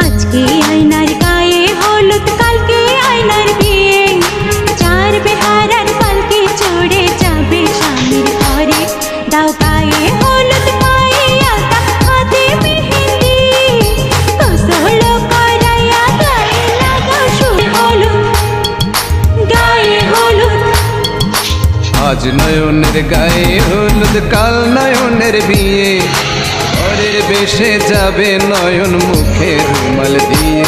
আজকে আয়নার গায়ে হলুদ, কালকে আয়নার বিয়ে। চার বেহারার পালকে চড়ে যাবে স্বামীর ঘরে। দাও গায়ে হলুদ, পায়ে আলতা, হাতে মেহেন্দি। গোসল করাইয়া গায়ে লাগাও সুর হলুদ, গায়ে হলুদ। আজ নয়নের গায়ে হলুদ, কাল নয়নের বিয়ে। ঘরের বেশে যাবে নয়ন, মুখে রুমাল দিয়ে।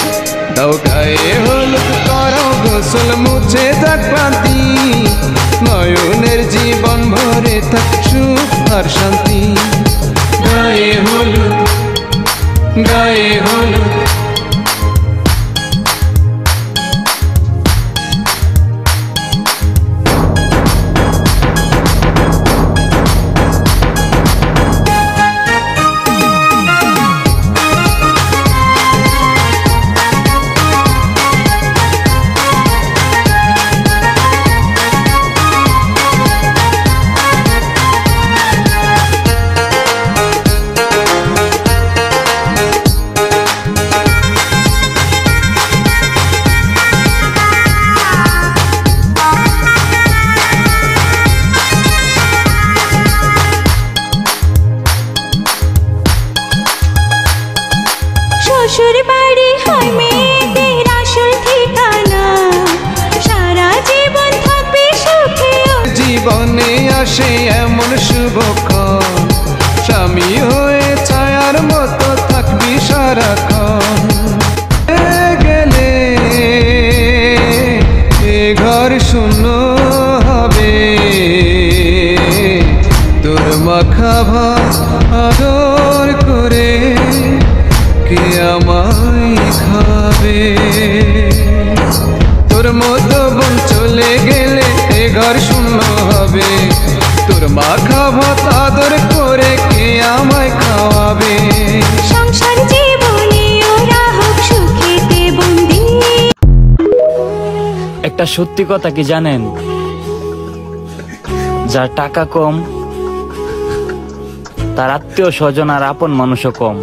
দাও গায়ে হলুদ, করো গোসল, মুছে যাক ক্লান্তি। নয়নের জীবন ভরে থাক সুখ আর শান্তি। গায়ে হলুদ, গায়ে হলুদ। শ্বশুর বাড়ি হয় মেয়েদের আসল ঠিকানা, সারা জীবন থাকবে সুখে। জীবনে আসে এমন শুভক্ষণ, স্বামী হয়ে ছায়ার মতো থাকবি সারাক্ষণ। গেলে এ ঘর শূন্য হবে, তোর মাখা ভাত আদর করে কে আমায় খাবে। তোর মতো বোন চলে গেলে এ ঘর শূন্য হবে, তোর মাখা ভাত আদর করে কে আমায় খাওয়াবে। সংসার জীবনে ওরা হোক সুখেতে বন্দি। একটা সত্যি কথা কি জানেন, যার টাকা কম তার আত্মীয় স্বজন আর আপন মানুষও কম।